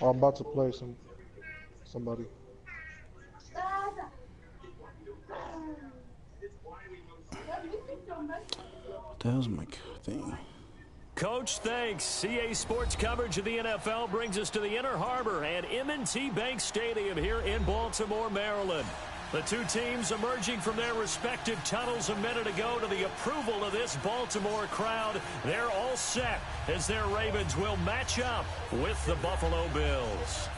I'm about to play somebody. What the hell's my thing? Coach, thanks. CA Sports coverage of the NFL brings us to the Inner Harbor and M&T Bank Stadium here in Baltimore, Maryland. The two teams emerging from their respective tunnels a minute ago to the approval of this Baltimore crowd. They're all set as their Ravens will match up with the Buffalo Bills.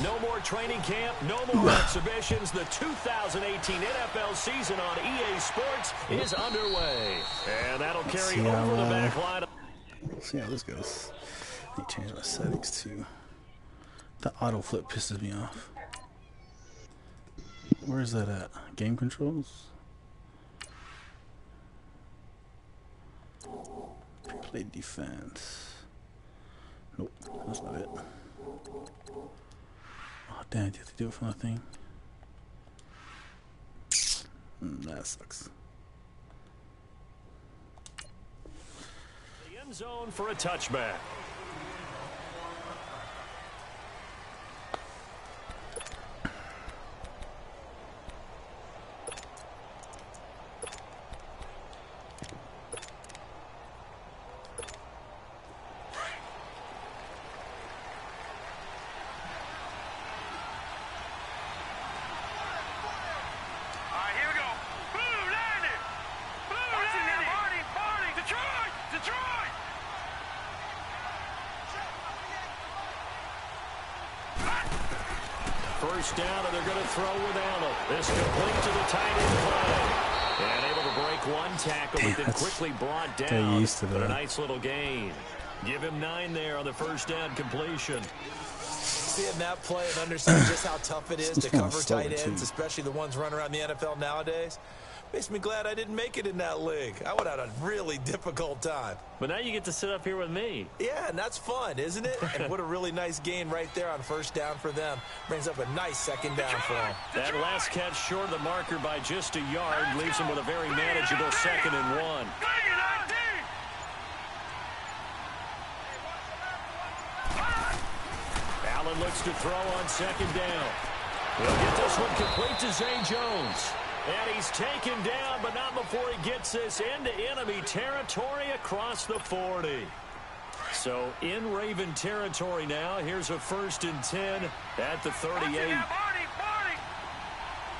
No more training camp, no more exhibitions. The 2018 NFL season on EA Sports is underway. And that'll carry over the back line. Let's see how this goes. Let me change my settings too. The auto flip pisses me off. Where is that at? Game controls? Play defense. Nope, that's not it. Oh, damn, you have to do it from the thing. That sucks. The end zone for a touchback. First down, and they're going to throw with Allen. This complete to the tight end play. And able to break one tackle, but then quickly brought down. But a nice little gain. Give him 9 there on the first down completion. Seeing that play and understanding just how tough it is to cover tight ends, especially the ones running around the NFL nowadays, makes me glad I didn't make it in that league. I would have had a really difficult time. But now you get to sit up here with me. Yeah, and that's fun, isn't it? And what a really nice gain right there on first down for them. Brings up a nice second down for them. That last catch short of the marker by just a yard leaves them with a very manageable 2nd and 1. Allen looks to throw on 2nd down. He'll get this one complete to Zay Jones. And he's taken down, but not before he gets this into enemy territory across the 40. So in Raven territory now. Here's a 1st and 10 at the 38. Now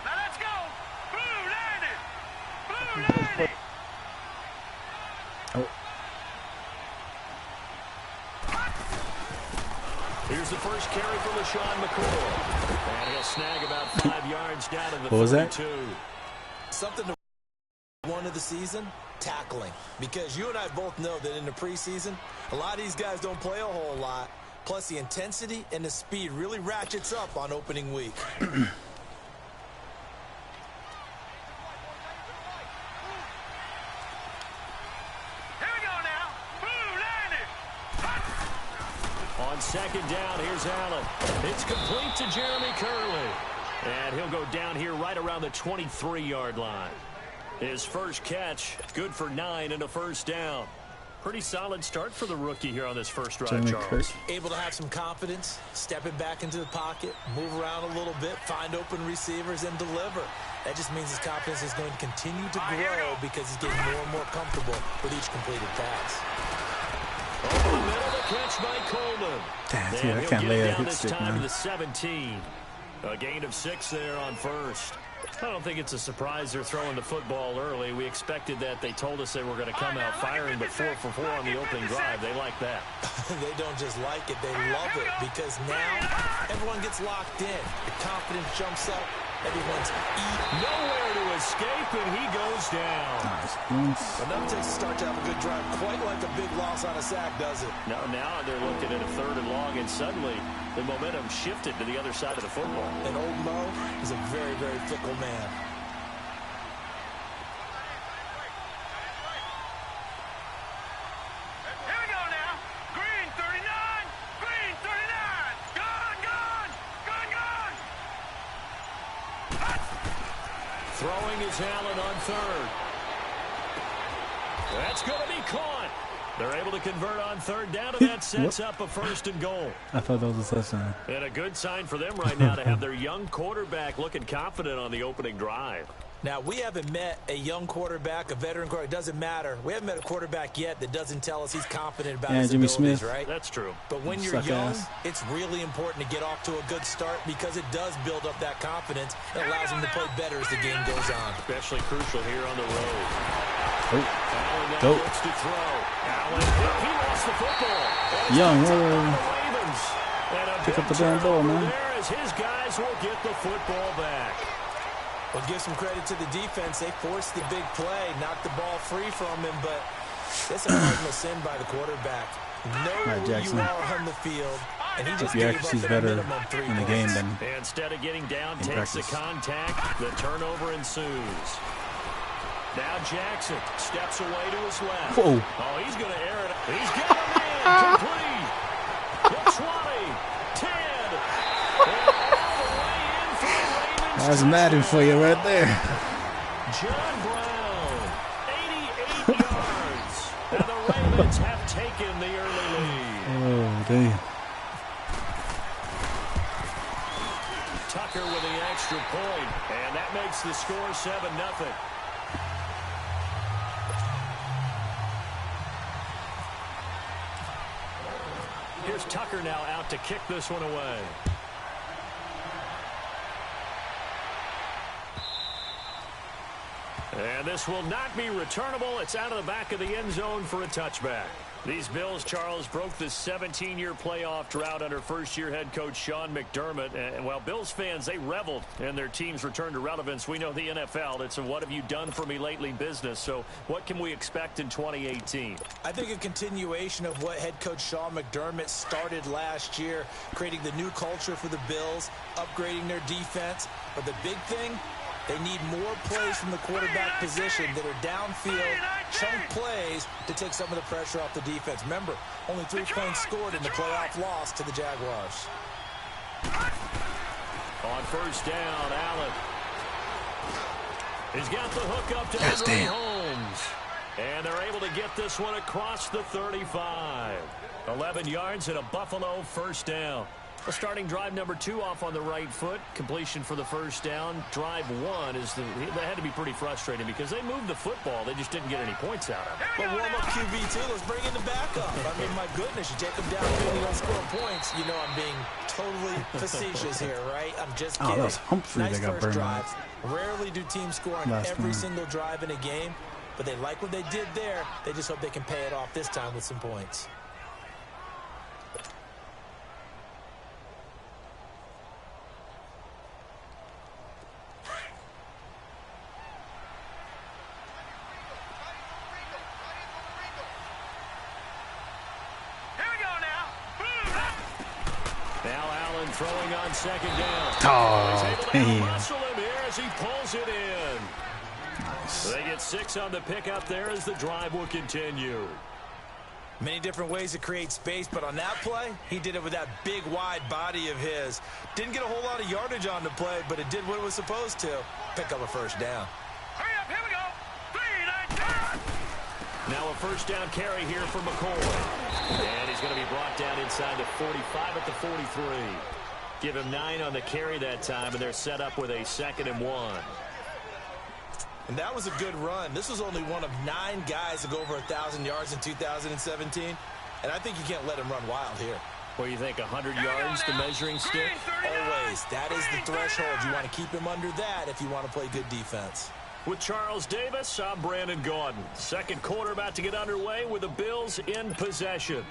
let's go. Blue landed. Oh. Here's the first carry for LaShawn McCoy. And he'll snag about 5 yards down to the 32. What was that? Something to one of the season, tackling. Because you and I both know that in the preseason, a lot of these guys don't play a whole lot. Plus, the intensity and the speed really ratchets up on opening week. Here we go now. Blue landed. On 2nd down, here's Allen. It's complete to Jeremy Curley. And he'll go down here right around the 23-yard line. His first catch, good for 9 and a first down. Pretty solid start for the rookie here on this first drive, Charles. Able to have some confidence, stepping back into the pocket, move around a little bit, find open receivers, and deliver. That just means his confidence is going to continue to grow because he's getting more and more comfortable with each completed pass. Over the middle, the catch by Coleman. Damn, dude, I can't lay a hit stick, man. To the 17. A gain of 6 there on first. I don't think it's a surprise they're throwing the football early. We expected that. They told us they were going to come out firing, but 4 for 4 on the opening drive. They like that. They don't just like it, they love it, because now everyone gets locked in. The confidence jumps up. Everyone's nowhere to escape, and he goes down. Nice. Enough takes to start to have a good drive, quite like a big loss on a sack, does it? Now they're looking at a 3rd and long, and suddenly the momentum shifted to the other side of the football. And old Mo is a very, very fickle man. Here we go now. Green 39. Green. Throwing is Allen on third. That's going to be caught. They're able to convert on third down, and that sets up a 1st and goal. I thought that was a touchdown. And a good sign for them right now to have their young quarterback looking confident on the opening drive. Now, we haven't met a young quarterback, a veteran quarterback. It doesn't matter. We haven't met a quarterback yet that doesn't tell us he's confident about his Jimmy abilities, Smith. right? That's true. But when you're young, it's really important to get off to a good start because it does build up that confidence and allows him to play better as the game goes on. Especially crucial here on the road. Oh. Allen now Go. looks to throw. Allen, he lost the football. Young, Ravens. And a pick big up the damn ball, man. there as his guys will get the football back. Well, give some credit to the defense. They forced the big play, knocked the ball free from him, but it's a cardinal sin by the quarterback. Know Right, who Jackson. you are on the field, and he just Your gave up accuracy's at a better minimum 3 in the points. game than Instead of getting down, in takes the practice. contact. The turnover ensues. Now Jackson steps away to his left. Whoa. Oh, he's going to air it. He's got him in. Complete. The 20. 10. And all the way in for the Ravens. That's Madden for you right there. John Brown, 88 yards. And the Ravens have taken the early lead. Oh, damn. Tucker with the extra point, and that makes the score 7-0. Here's Tucker now out to kick this one away. And this will not be returnable. It's out of the back of the end zone for a touchback. These Bills, Charles, broke the 17-year playoff drought under first-year head coach Sean McDermott. And while Bills fans, they reveled in their team's return to relevance, we know the NFL, it's a what have you done for me lately business. So what can we expect in 2018? I think a continuation of what head coach Sean McDermott started last year, creating the new culture for the Bills, upgrading their defense. But the big thing, they need more plays from the quarterback position that are downfield, chunk plays to take some of the pressure off the defense. Remember, only 3 points scored in the playoff loss to the Jaguars. On first down, Allen. He's got the hook up to Yes, Henry damn. Holmes. And they're able to get this one across the 35. 11 yards and a Buffalo first down. Well, starting drive number 2 off on the right foot. Completion for the first down. Drive 1 is they had to be pretty frustrating because they moved the football. They just didn't get any points out of it. Well, warm up QB2. Let's bring in the backup. I mean, my goodness, you take them down and you don't score points. You know I'm being totally facetious here, right? I'm just kidding. Oh, that was Humphrey Nice that got first burned drive. out. Rarely do teams score on Last every one. single drive in a game, but they like what they did there. They just hope they can pay it off this time with some points. Here we go now. Boom. Now Allen throwing on second down. Oh, He's able to damn. muscle him here as he pulls it in. They get 6 on the pickup there as the drive will continue. Many different ways to create space, but on that play, he did it with that big, wide body of his. Didn't get a whole lot of yardage on the play, but it did what it was supposed to. Pick up a first down. Hurry up. Here we go. 3, 9, 10. Now a first down carry here for McCoy. And he's going to be brought down inside the 45 at the 43. Give him 9 on the carry that time, and they're set up with a 2nd and 1. And that was a good run. This was only one of 9 guys to go over 1,000 yards in 2017. And I think you can't let him run wild here. Well, you think 100 yards, the measuring stick? Always. That is the threshold. You want to keep him under that if you want to play good defense. With Charles Davis, I'm Brandon Gaudin. Second quarter about to get underway with the Bills in possession.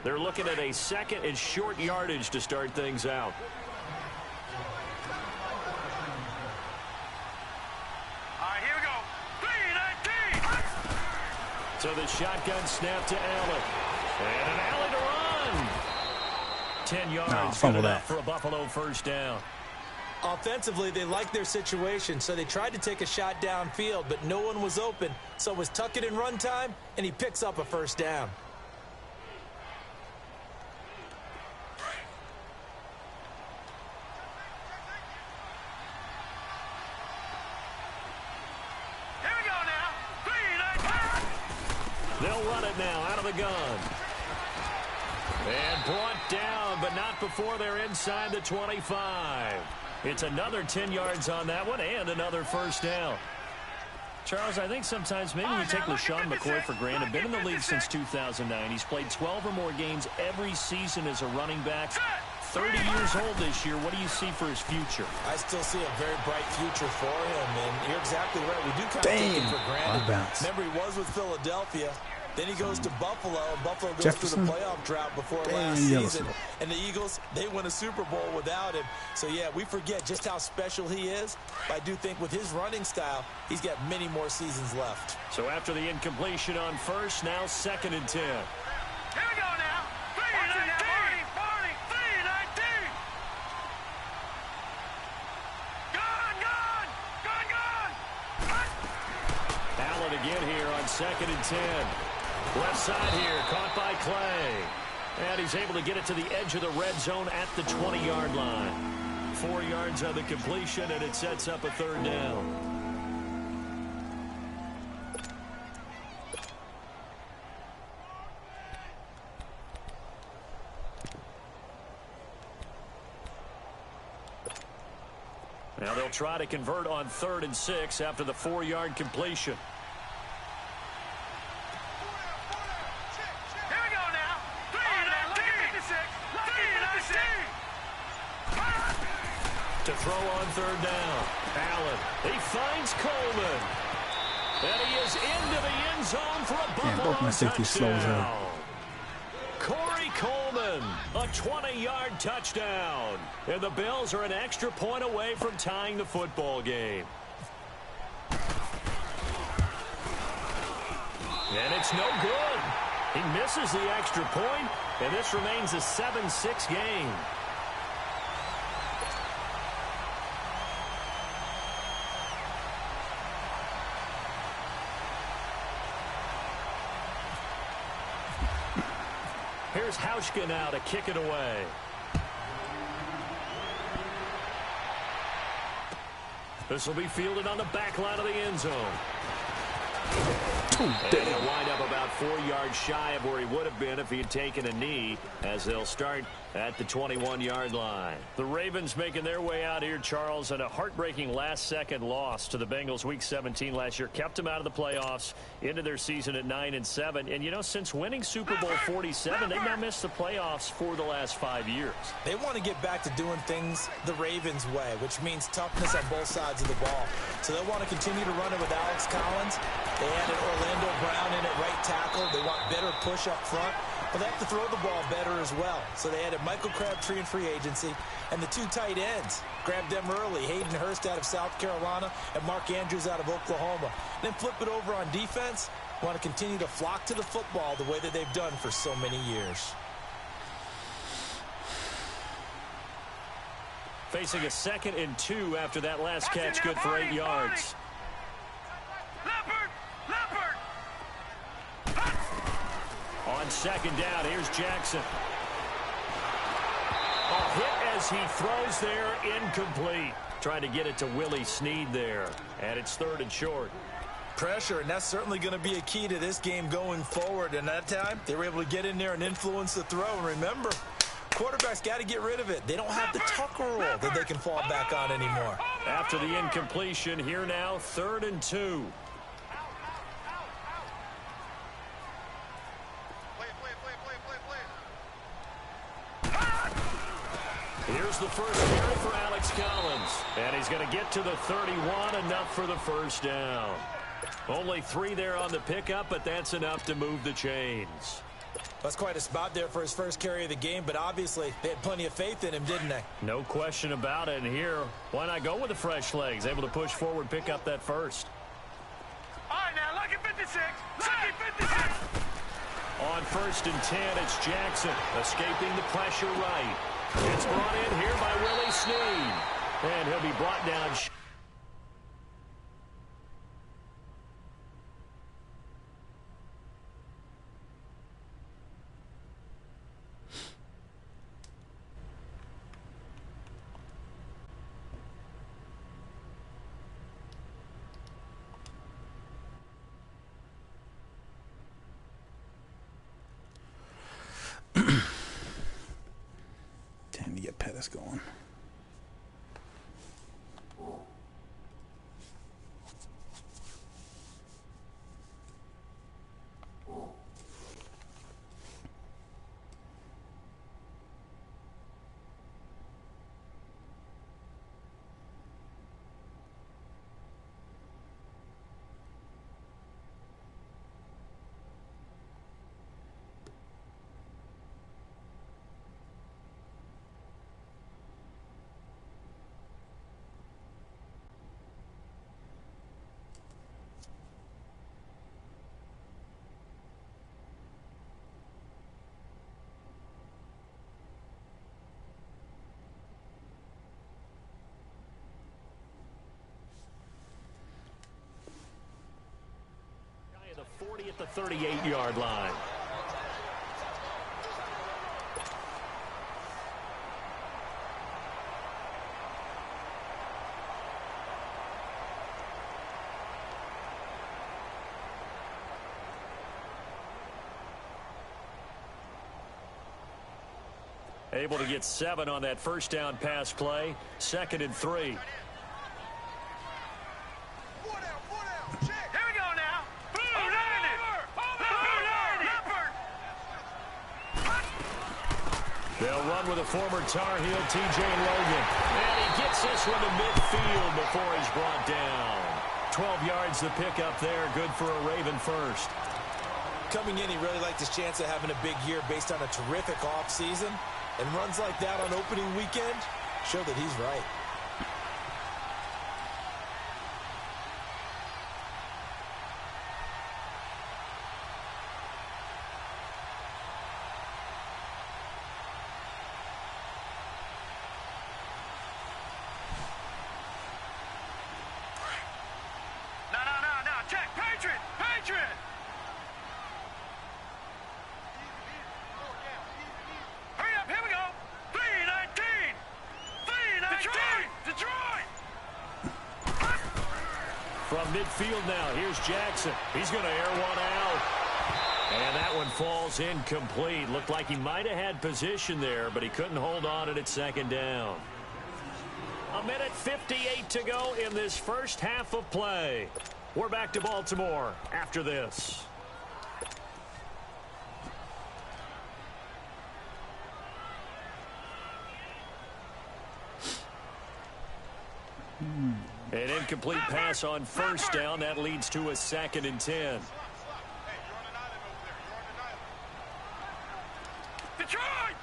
They're looking at a 2nd and short yardage to start things out. All right, here we go. 3, 19. So the shotgun snap to Allen. And an alley to run. 10 yards, good fumble enough that. for a Buffalo first down. Offensively, they liked their situation, so they tried to take a shot downfield, but no one was open. So it was tuck it in run time, and he picks up a first down. They'll run it now out of the gun. And brought down, but not before they're inside the 25. It's another 10 yards on that one and another first down. Charles, I think sometimes maybe we take LaShawn McCoy for granted. Been in the league since 2009. He's played 12 or more games every season as a running back. 30 years old this year. What do you see for his future? I still see a very bright future for him, and you're exactly right. We do kind of take him for granted. Remember, he was with Philadelphia. Then he goes to Buffalo, and Buffalo goes through the playoff drought before last season. And the Eagles, they win a Super Bowl without him. So, yeah, we forget just how special he is. But I do think with his running style, he's got many more seasons left. So after the incompletion on first, now 2nd and 10. Here we go now. 3-19. 3-19. Gone. Allen again here on 2nd and 10. Left side here, caught by Clay. And he's able to get it to the edge of the red zone at the 20-yard line. 4 yards on the completion, and it sets up a 3rd down. Now they'll try to convert on 3rd and 6 after the 4-yard completion. To throw on 3rd down. Allen. He finds Coleman. And he is into the end zone for a Buffalo touchdown. Corey Coleman, a 20-yard touchdown. And the Bills are an extra point away from tying the football game. And it's no good. He misses the extra point, and this remains a 7-6 game. Here's Hauschka now to kick it away. This will be fielded on the back line of the end zone. And he'll wind up about 4 yards shy of where he would have been if he had taken a knee, as they'll start at the 21-yard line. The Ravens making their way out here, Charles, and a heartbreaking last-second loss to the Bengals Week 17 last year. Kept them out of the playoffs, into their season at 9-7. And, you know, since winning Super Bowl 47, they've now missed the playoffs for the last 5 years. They want to get back to doing things the Ravens way, which means toughness on both sides of the ball. So they want to continue to run it with Alex Collins. They added Orlando Brown in at right tackle. They want better push up front. But they have to throw the ball better as well. So they added Michael Crabtree in free agency. And the 2 tight ends, grabbed them early. Hayden Hurst out of South Carolina and Mark Andrews out of Oklahoma. Then flip it over on defense. Want to continue to flock to the football the way that they've done for so many years. Facing a 2nd and 2 after that last catch, good for 8 yards. On 2nd down, here's Jackson. A hit as he throws there, incomplete. Trying to get it to Willie Snead there. And it's 3rd and short. Pressure, and that's certainly going to be a key to this game going forward. And that time, they were able to get in there and influence the throw. And remember, quarterbacks got to get rid of it. They don't have the Tucker rule that they can fall back on anymore. After the incompletion, here now, 3rd and 2. Here's the first carry for Alex Collins. And he's going to get to the 31, enough for the first down. Only 3 there on the pickup, but that's enough to move the chains. That's quite a spot there for his first carry of the game, but obviously they had plenty of faith in him, didn't they? No question about it. And here, why not go with the fresh legs? Able to push forward, pick up that first. All right, now, lucky 56. Lucky 56. On 1st and 10, it's Jackson escaping the pressure right. It's brought in here by Willie Snead. And he'll be brought down. this going. The 40 at the 38-yard line. Able to get 7 on that first down pass play. 2nd and 3. They'll run with a former Tar Heel, T.J. Logan. And he gets this one to midfield before he's brought down. 12 yards to pick up there. Good for a Raven first. Coming in, he really liked his chance of having a big year based on a terrific offseason. And runs like that on opening weekend show that he's right. From midfield now, here's Jackson. He's going to air one out. And that one falls incomplete. Looked like he might have had position there, but he couldn't hold on at 2nd down. 1:58 to go in this first half of play. We're back to Baltimore after this. An incomplete pass on first down. That leads to a 2nd and 10. Detroit!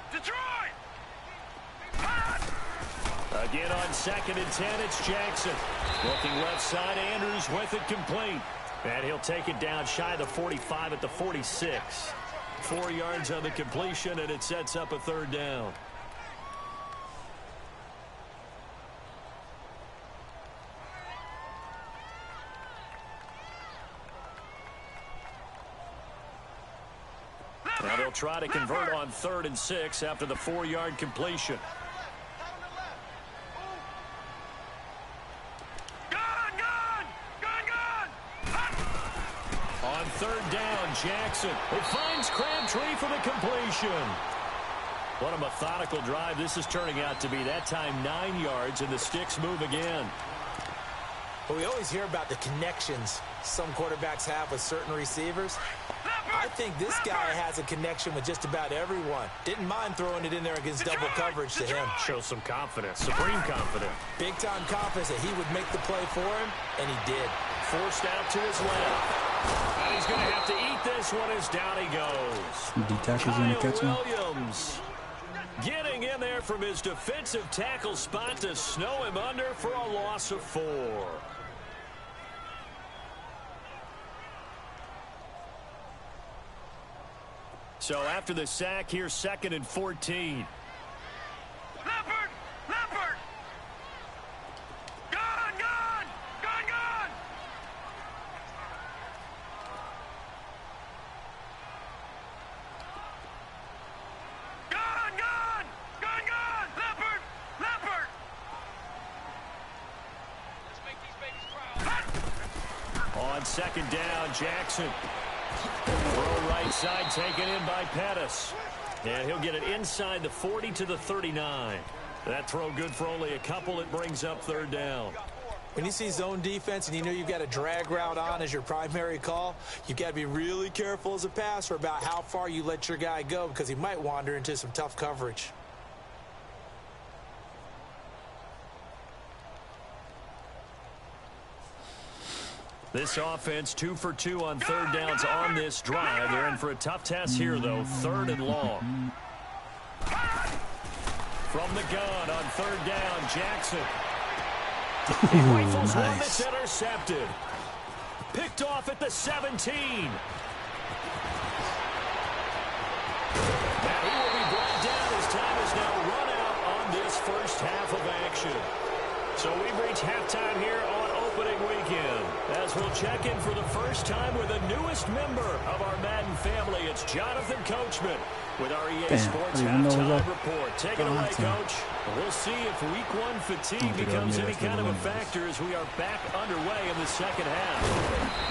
Again on 2nd and 10, it's Jackson. Looking left side, Andrews with it complete. And he'll take it down shy of the 45 at the 46. 4 yards on the completion, and it sets up a 3rd down. Now they'll try to convert on 3rd and 6 after the 4-yard completion. On 3rd down, Jackson. It finds Crabtree for the completion. What a methodical drive this is turning out to be. That time 9 yards, and the sticks move again. But we always hear about the connections some quarterbacks have with certain receivers. I think this guy has a connection with just about everyone. Didn't mind throwing it in there against double coverage to him. Shows some confidence, supreme confidence. Big-time confidence that he would make the play for him, and he did. Forced out to his left. And he's going to have to eat this one as down he goes. D-tackle's in the catch him. Williams getting in there from his defensive tackle spot to snow him under for a loss of 4. So after the sack, here's 2nd and 14. Leopard! Gone! Leopard! Let's make these babies proud. On 2nd down, Jackson. Throw right side taken in by Pettis. And he'll get it inside the 40 to the 39. That throw good for only a couple. It brings up third down. When you see zone defense and you know you've got a drag route on as your primary call, you've got to be really careful as a passer about how far you let your guy go because he might wander into some tough coverage. This offense 2 for 2 on third downs on this drive. They're in for a tough test here, though. 3rd and long. From the gun on third down, Jackson. He rifles one that's intercepted. Picked off at the 17. Now he will be brought down as time is now run out on this first half of action. So we've reached halftime here on opening weekend. As we'll check in for the first time with the newest member of our Madden family, it's Jonathan Coachman with our EA Sports Halftime Report. Take it away, Coach. We'll see if Week 1 fatigue becomes any kind of a factor as we are back underway in the second half.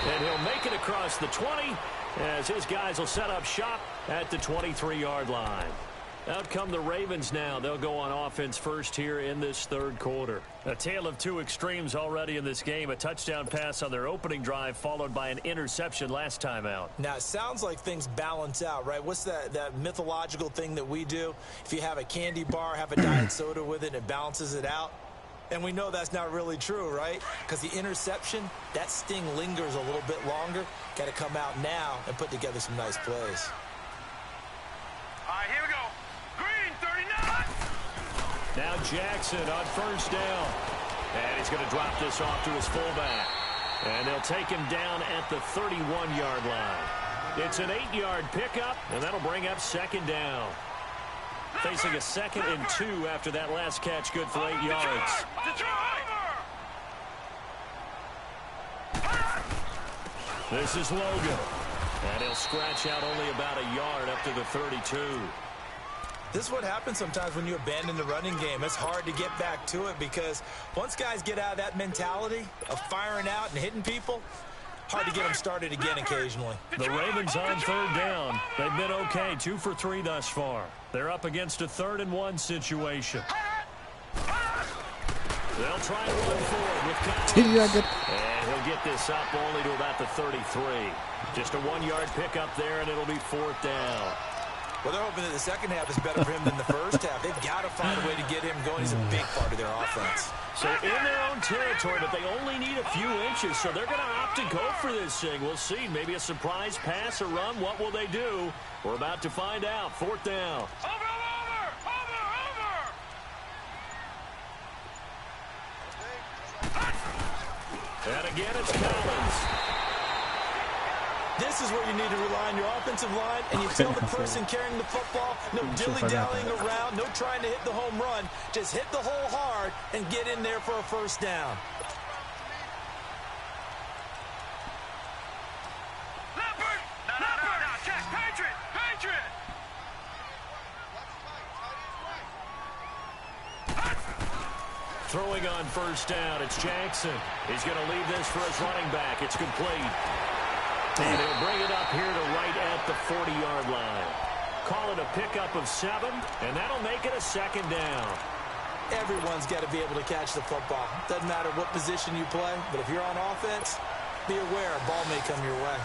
And he'll make it across the 20 as his guys will set up shop at the 23-yard line. Out come the Ravens now. They'll go on offense first here in this third quarter. A tale of two extremes already in this game. A touchdown pass on their opening drive followed by an interception last time out. Now, it sounds like things balance out, right? What's that mythological thing that we do? If you have a candy bar, have a diet soda with it, it balances it out. And we know that's not really true, right? Because the interception, that sting lingers a little bit longer. Got to come out now and put together some nice plays. All right, here we go. Green, 39. Now Jackson on first down. And he's going to drop this off to his fullback. And they'll take him down at the 31-yard line. It's an 8-yard pickup, and that'll bring up second down. Facing a 2nd and 2 after that last catch, good for 8 yards. This is Logan. And he'll scratch out only about a yard up to the 32. This is what happens sometimes when you abandon the running game. It's hard to get back to it because once guys get out of that mentality of firing out and hitting people, hard to get them started again occasionally. The Ravens on third down. They've been okay, 2 for 3 thus far. They're up against a 3rd and 1 situation. They'll try and run forward with Collins. And he'll get this up only to about the 33. Just a 1-yard pickup there, and it'll be 4th down. Well, they're hoping that the second half is better for him than the first half. They've got to find a way to get him going. He's a big part of their offense. So in their own territory, but they only need a few inches, so they're going to opt to go for this thing. We'll see. Maybe a surprise pass or run. What will they do? We're about to find out. 4th down. Over. And again, it's Collins. This is where you need to rely on your offensive line, and you tell the person carrying the football, no dilly-dallying around, no trying to hit the home run. Just hit the hole hard and get in there for a first down. Leopard! No, check. Patriot! Throwing on first down, it's Jackson. He's going to leave this for his running back. It's complete. And he'll bring it up here to right at the 40-yard line. Call it a pickup of 7, and that'll make it a 2nd down. Everyone's got to be able to catch the football. Doesn't matter what position you play, but if you're on offense, be aware a ball may come your way.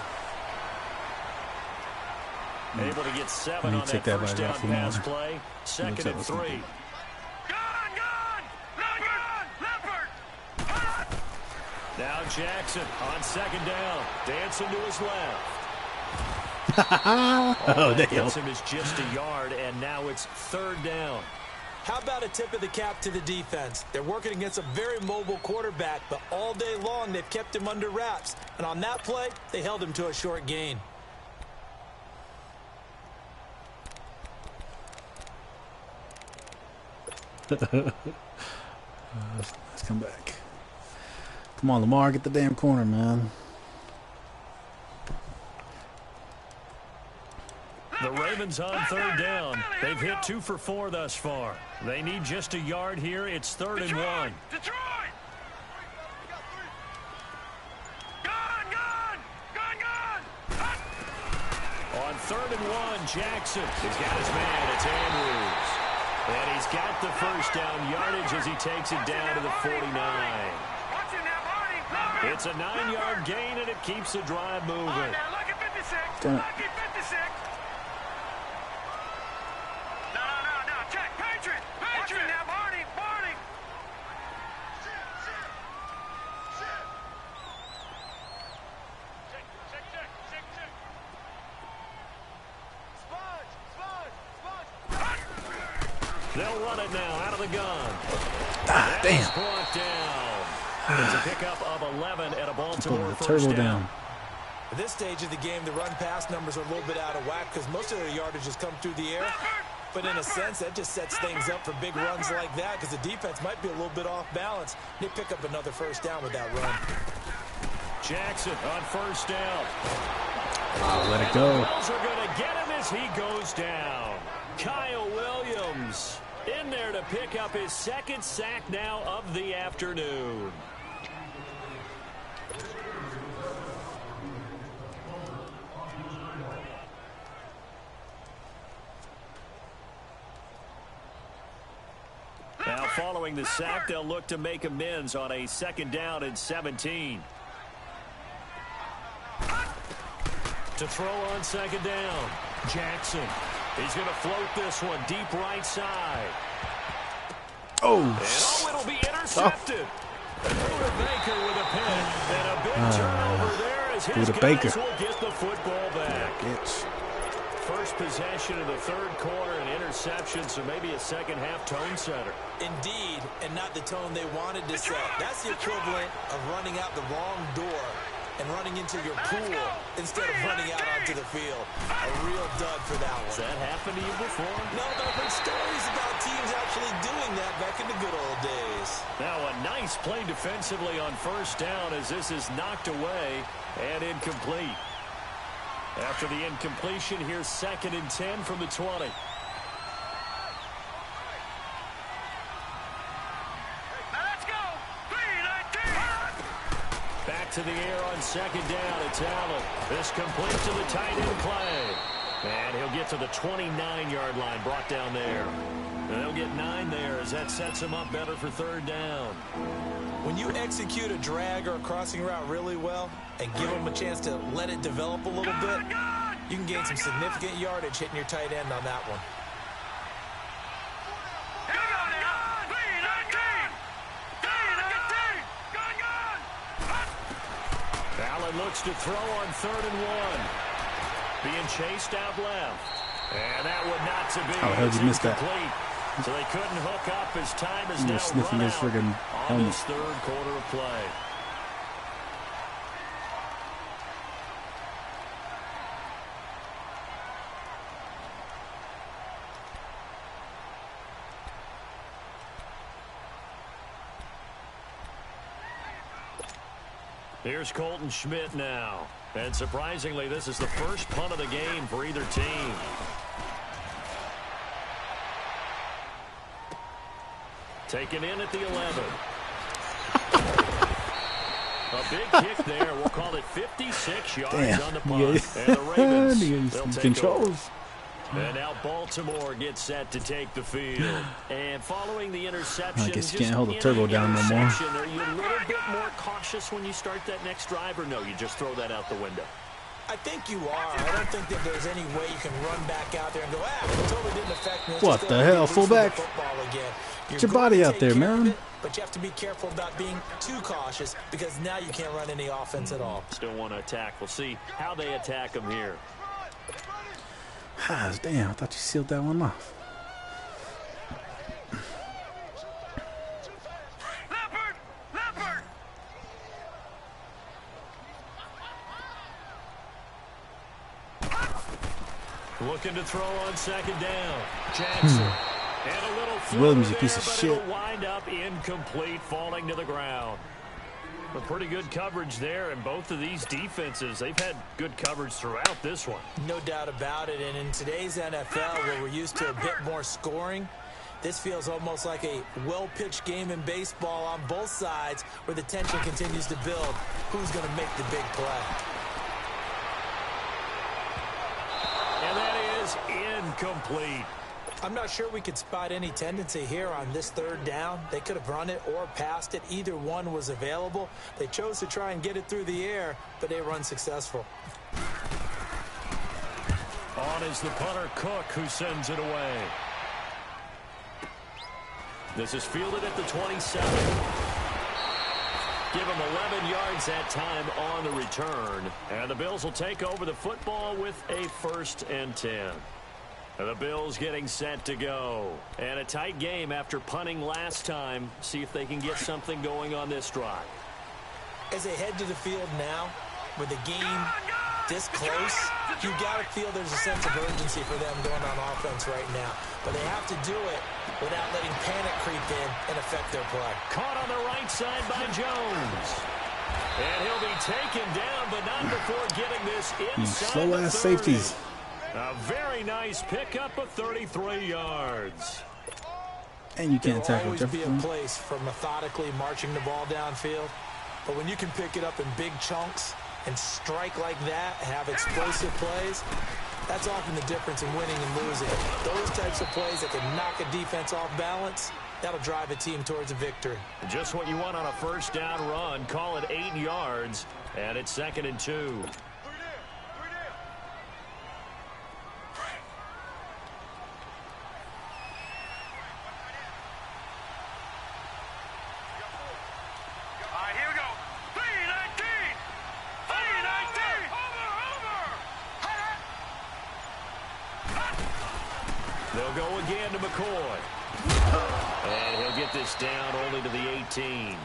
Able to get 7 on that first down pass play. 2nd and 3. Now Jackson on 2nd down. Dancing to his left. Oh, damn. Gets him is just a yard, and now it's 3rd down. How about a tip of the cap to the defense? They're working against a very mobile quarterback, but all day long they've kept him under wraps. And on that play, they held him to a short gain. Let's come back. Come on, Lamar, get the damn corner, man. The Ravens on 3rd down. They've hit 2 for 4 thus far. They need just a yard here. It's 3rd and 1. Detroit! Gun! On 3rd and 1, Jackson. He's got his man. It's Andrews. And he's got the first down yardage as he takes it down to the 49. It's a 9-yard gain, and it keeps the drive moving. Damn it. They'll run it now out of the gun. Ah, damn. Brought down. It's a pickup of 11 at a Baltimore The first turbo down. down. At this stage of the game, the run-pass numbers are a little bit out of whack because most of their yardage has come through the air. But in a sense, that just sets things up for big runs like that because the defense might be a little bit off balance. They pick up another first down with that run. Jackson on first down. Let it go. Bills are going to get him as he goes down. Kyle Williams in there to pick up his second sack now of the afternoon. Now following the sack, they'll look to make amends on a second down and 17. To throw on second down, Jackson. He's going to float this one deep right side. Oh, And it'll be intercepted. Buda Baker with a pick. And a big turnover there as his guys Baker will get the football back. bitch. First possession of the third quarter, an interception, so maybe a second-half tone setter. Indeed, and not the tone they wanted to set. That's the equivalent of running out the wrong door and running into your pool instead of running out onto the field. A real dud for that Has one. that happened to you before? No, but I've heard stories about teams actually doing that back in the good old days. Now a nice play defensively on first down as this is knocked away and incomplete. After the incompletion, here's 2nd and 10 from the 20. Back to the air on second down. It's Allen. This complete to the tight end play. And he'll get to the 29-yard line, brought down there. And they'll get 9 there as that sets him up better for third down. When you execute a drag or a crossing route really well and give them a chance to let it develop a little bit, you can gain some significant yardage hitting your tight end on that one. Allen looks to throw on 3rd and 1. Being chased out left. And that would not to be. How the hell did you miss that? So they couldn't hook up as time is You're now sniffing run his out friggin' on helmet. this third quarter of play. Here's Colton Schmidt now. And surprisingly, this is the first punt of the game for either team. Taken in at the 11. A big kick there. We'll call it 56 yards on the punt. Yeah. And the Ravens, they'll take controls. over. And now Baltimore gets set to take the field. And following the interception, I guess you can't hold the turbo down no more. Are you a little bit more cautious when you start that next drive, or no, you just throw that out the window? I think you are. I don't think that there's any way you can run back out there and go, it totally didn't affect me. Let's What just the go hell, loose with fullback? the football again. Get your body going to out there, take care of man. it, but you have to be careful about being too cautious because now you can't run any offense at all. Still want to attack. We'll see how they attack them here. Ah, damn, I thought you sealed that one off. Looking to throw on second down. Jackson. And a little Williams, a there, piece of but shit. it'll wind up incomplete, falling to the ground. A pretty good coverage there, and both of these defenses, they've had good coverage throughout this one. No doubt about it, and in today's NFL, where we're used to a bit more scoring, this feels almost like a well-pitched game in baseball on both sides where the tension continues to build. Who's going to make the big play? And that is incomplete. I'm not sure we could spot any tendency here on this third down. They could have run it or passed it. Either one was available. They chose to try and get it through the air, but they were unsuccessful. On is the punter, Cook, who sends it away. This is fielded at the 27. Give him 11 yards that time on the return. And the Bills will take over the football with a 1st and 10. The Bills getting set to go. And a tight game after punting last time. See if they can get something going on this drive. As they head to the field now, with the game this close, you got to feel there's a sense of urgency for them going on offense right now. But they have to do it without letting panic creep in and affect their play. Caught on the right side by Jones. And he'll be taken down, but not before getting this inside slow ass safeties. A very nice pickup of 33 yards. And you can't There tackle will always be Jefferson. a place for methodically marching the ball downfield. But when you can pick it up in big chunks and strike like that, have explosive plays, that's often the difference in winning and losing. Those types of plays that can knock a defense off balance, that'll drive a team towards a victory. Just what you want on a first down run. Call it 8 yards, and it's 2nd and 2. They'll go again to McCoy. And he'll get this down only to the 18.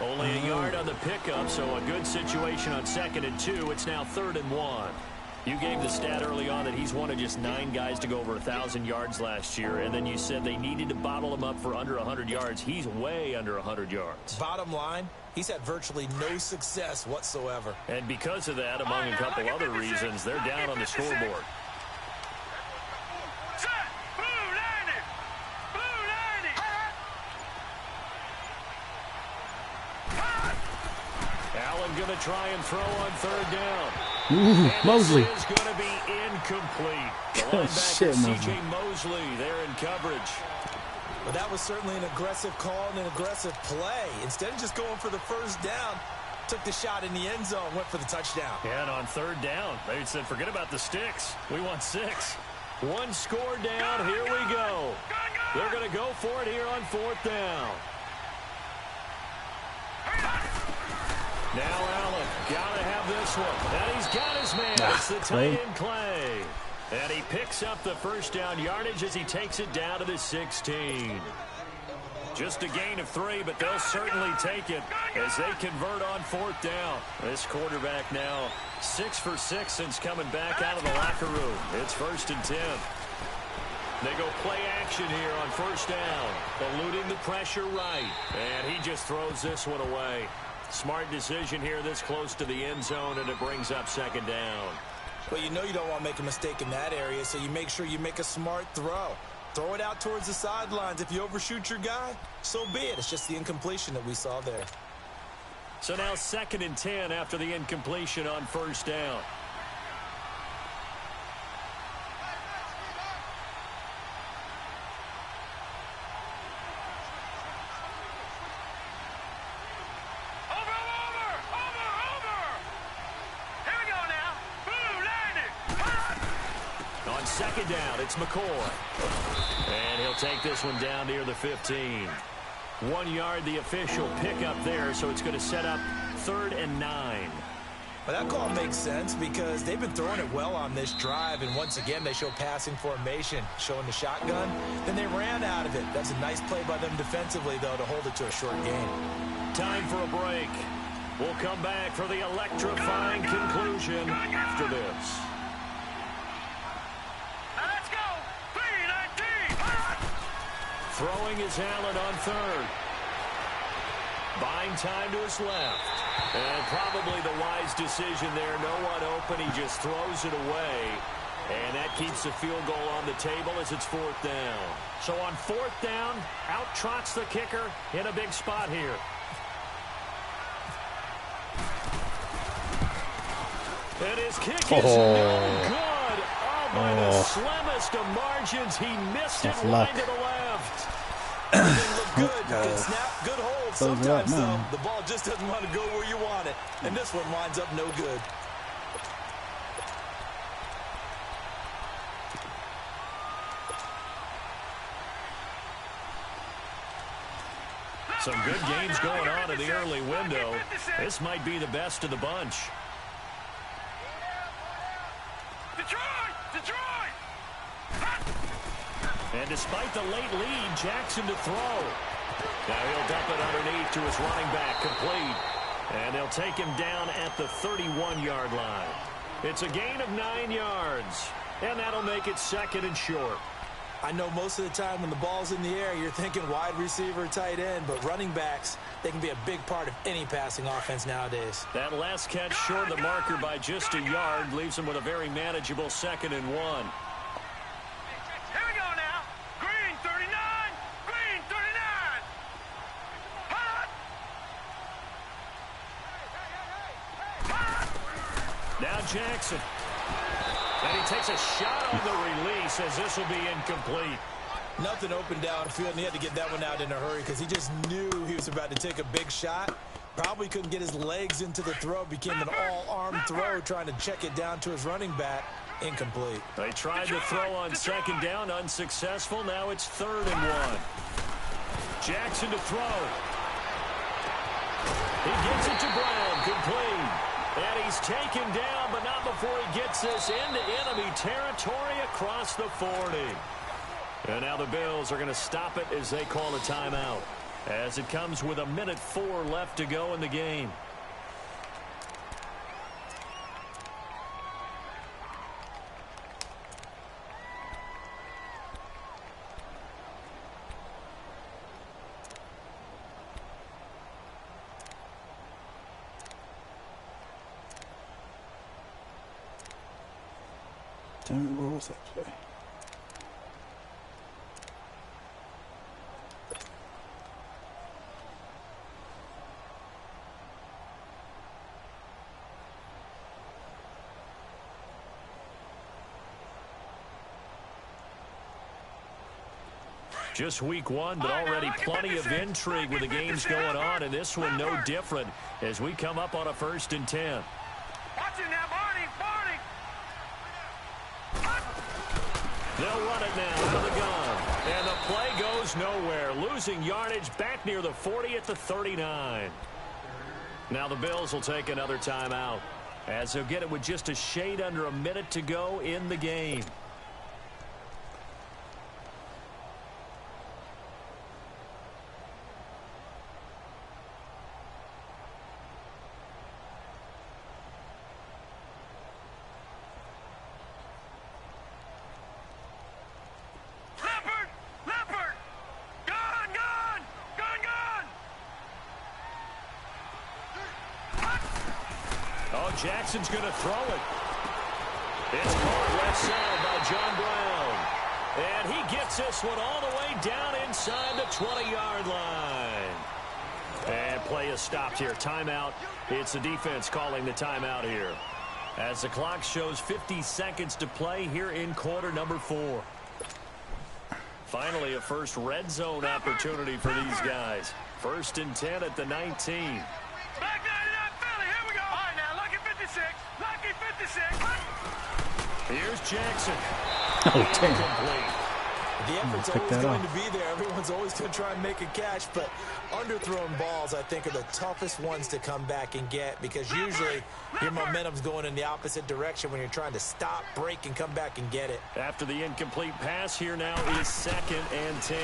Only a yard on the pickup, so a good situation on 2nd and 2. It's now 3rd and 1. You gave the stat early on that he's one of just 9 guys to go over 1,000 yards last year, and then you said they needed to bottle him up for under 100 yards. He's way under 100 yards. Bottom line, he's had virtually no success whatsoever. And because of that, among a couple other reasons, they're down on the scoreboard. Going to try and throw on 3rd down. Ooh, Mosley. This is going to be incomplete. The Oh, linebacker, shit, C.J. Mosley, there in coverage. But that was certainly an aggressive call and an aggressive play. Instead of just going for the first down, took the shot in the end zone, went for the touchdown. And on 3rd down, they said, forget about the sticks. We want 6. 1 score down. Here we go. They're going to go for it here on 4th down. Now Allen, got to have this one. And he's got his man. It's the tight end Clay. And he picks up the first down yardage as he takes it down to the 16. Just a gain of 3, but they'll certainly take it as they convert on 4th down. This quarterback now 6 for 6 since coming back out of the locker room. It's 1st and 10. They go play action here on 1st down, eluding the pressure right. And he just throws this one away. Smart decision here this close to the end zone, and it brings up 2nd down. Well, you know you don't want to make a mistake in that area, so you make sure you make a smart throw. Throw it out towards the sidelines. If you overshoot your guy, so be it. It's just the incompletion that we saw there. So now 2nd and 10 after the incompletion on 1st down. On 2nd down, it's McCoy. And he'll take this one down near the 15. 1 yard, the official pickup there, so it's going to set up 3rd and 9. Well, that call makes sense because they've been throwing it well on this drive, and once again they show passing formation, showing the shotgun. Then they ran out of it. That's a nice play by them defensively, though, to hold it to a short gain. Time for a break. We'll come back for the electrifying conclusion after this. Throwing is Allen on 3rd. Buying time to his left. And probably the wise decision there. No one open. He just throws it away. And that keeps the field goal on the table as it's 4th down. So on 4th down, out trots the kicker in a big spot here. And his kick is no good. Oh, by the slimmest best of margins. He missed it Tough line luck. to the left. Everything looked good. Good snap, good hold. Close it up Sometimes, though, now. the ball just doesn't want to go where you want it. And this one winds up no good. Some good games going on in the early window. This might be the best of the bunch. Detroit! And despite the late lead, Jackson to throw. Now he'll dump it underneath to his running back, complete. And they'll take him down at the 31-yard line. It's a gain of 9 yards, and that'll make it 2nd and short. I know most of the time when the ball's in the air, you're thinking wide receiver, tight end, but running backs, they can be a big part of any passing offense nowadays. That last catch short of the marker by just a yard leaves him with a very manageable 2nd and 1. Here we go now. Green 39. Green 39. Hot. Now Jackson. And he takes a shot on the release as this will be incomplete. Nothing open downfield, and he had to get that one out in a hurry because he just knew he was about to take a big shot. Probably couldn't get his legs into the throw. Became an all-arm throw trying to check it down to his running back. Incomplete. They tried to throw on 2nd down, unsuccessful. Now it's 3rd and 1. Jackson to throw. He gets it to Brown, complete. And he's taken down, but not before he gets this into enemy territory across the 40. And now the Bills are going to stop it as they call a timeout, as it comes with 1:04 left to go in the game. Damn it, where was that play? Just week 1, but already plenty of intrigue with the games going on, and this one no different as we come up on a 1st and 10. Watch it now, Barney. They'll run it now out of the gun. And the play goes nowhere. Losing yardage back near the 40 at the 39. Now the Bills will take another timeout, as they'll get it with just a shade under a minute to go in the game. Leopard! Gun! Oh, Jackson's going to throw it. It's caught left side by John Brown. And he gets this one all the way down inside the 20-yard line. And play is stopped here. Timeout. It's the defense calling the timeout here, as the clock shows 50 seconds to play here in quarter number 4. Finally, a first red zone opportunity for these guys. 1st and 10 at the 19. Back 99 Philly, here we go. All right, now, lucky 56. Lucky 56. Here's Jackson. Oh, damn. Incomplete. The effort's pick always that going up. to be there. Everyone's always going to try and make a catch, but underthrown balls, I think, are the toughest ones to come back and get, because usually your momentum's going in the opposite direction when you're trying to stop, break, and come back and get it. After the incomplete pass, here now is 2nd and 10.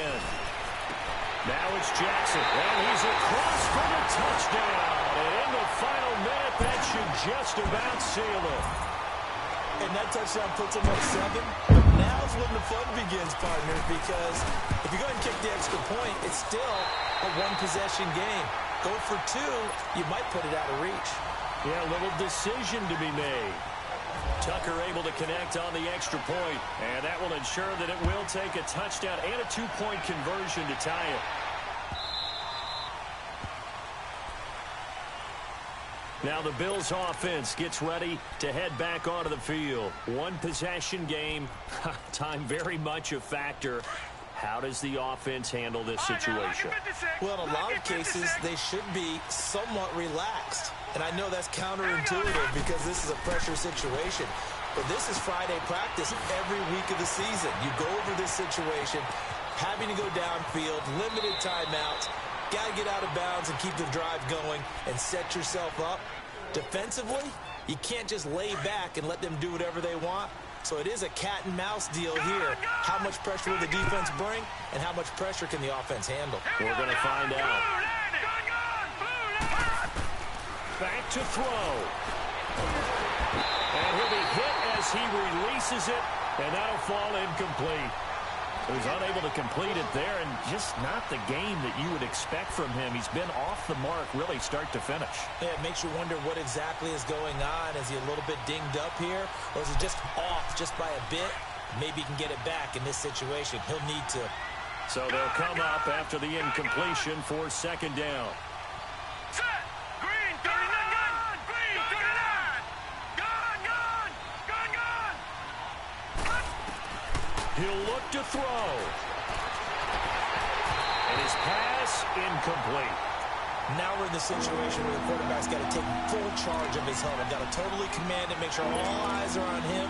Now it's Jackson, and he's across for the touchdown. And in the final minute, that should just about seal it. And that touchdown puts him up 7. Now's when the fun begins, partner, because if you go ahead and kick the extra point, it's still a one-possession game. Go for 2, you might put it out of reach. Yeah, a little decision to be made. Tucker able to connect on the extra point, and that will ensure that it will take a touchdown and a 2-point conversion to tie it. Now the Bills offense gets ready to head back onto the field. One possession game. Time very much a factor. How does the offense handle this situation? Well, in a lot of cases, they should be somewhat relaxed. And I know that's counterintuitive because this is a pressure situation. But this is Friday practice every week of the season. You go over this situation, having to go downfield, limited timeouts, got to get out of bounds and keep the drive going and set yourself up. Defensively, you can't just lay back and let them do whatever they want. So it is a cat and mouse deal here. How much pressure will the defense bring and how much pressure can the offense handle? We're going to find out. Back to throw. And he'll be hit as he releases it, and that'll fall incomplete. He was unable to complete it there, and just not the game that you would expect from him. He's been off the mark really start to finish. Yeah, it makes you wonder what exactly is going on. Is he a little bit dinged up here, or is he just off just by a bit? Maybe he can get it back in this situation. He'll need to. So they'll come up after the incompletion for second down. Set. Green, 39. Green, 39. Gun. He'll look to throw. And his pass incomplete. Now we're in the situation where the quarterback's got to take full charge of his helmet. Got to totally command it, make sure all eyes are on him.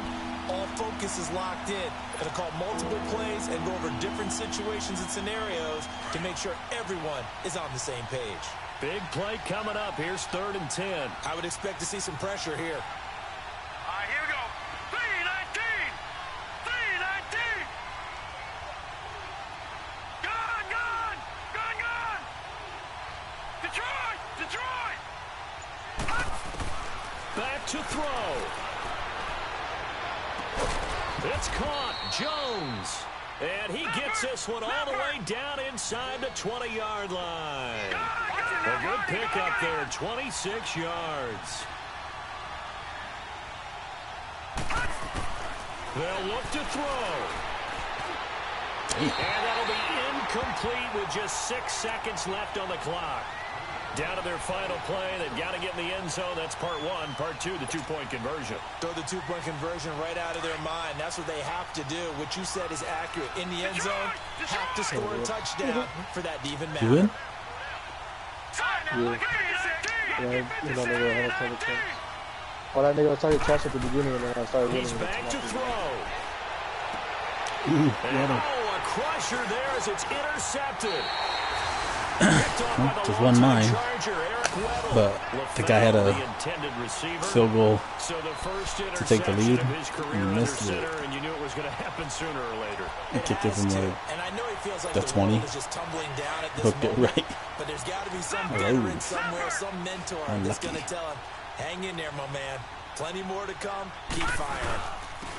All focus is locked in. Going to call multiple plays and go over different situations and scenarios to make sure everyone is on the same page. Big play coming up. Here's 3rd and 10. I would expect to see some pressure here. All right, here we go. 319. 319. Gun. Detroit. Back to throw. It's caught. Jones. And he gets this one all the way down inside the 20-yard line. A good pickup there, 26 yards. They'll look to throw. And that'll be incomplete with just 6 seconds left on the clock. Down to their final play. They've got to get in the end zone. That's part one. Part two, the two-point conversion. Throw the two-point conversion right out of their mind. That's what they have to do. What you said is accurate. In the end zone, have to score a touchdown for that to even matter. You win? Yeah, you know, they had a target trash. Well, that nigga was target trash at the beginning, and then I started winning. He's back to throw. Ooh, And, a crusher there as it's intercepted. Just one mine, but the guy had a field goal to take the lead and missed it. And you knew it was going to happen sooner or later. He kicked it from the 20, hooked it right. But there's got to be some veteran somewhere, some mentor that's going to tell him, hang in there, my man. Plenty more to come. Keep firing.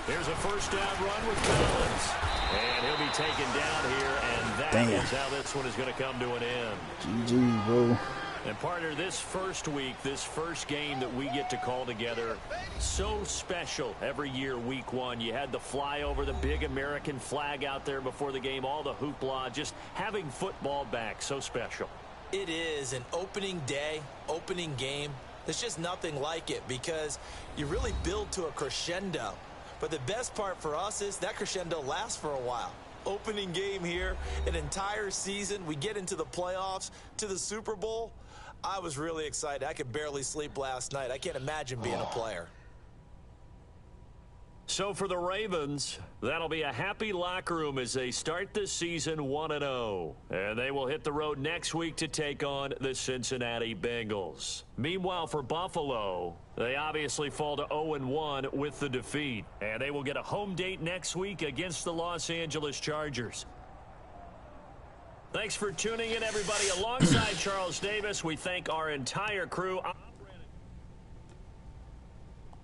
Here's a first down run with Collins. And he'll be taken down here, and that is how this one is going to come to an end. GG, bro. And partner, this first week, this first game that we get to call together, so special every year, week one. You had the flyover, the big American flag out there before the game, all the hoopla, just having football back, so special. It is an opening day, opening game. There's just nothing like it because you really build to a crescendo. But the best part for us is that crescendo lasts for a while. Opening game here, an entire season. We get into the playoffs, to the Super Bowl. I was really excited. I could barely sleep last night. I can't imagine being a player. So for the Ravens, that'll be a happy locker room as they start this season 1-0. And they will hit the road next week to take on the Cincinnati Bengals. Meanwhile, for Buffalo, they obviously fall to 0-1 with the defeat. And they will get a home date next week against the Los Angeles Chargers. Thanks for tuning in, everybody. Alongside Charles Davis, we thank our entire crew.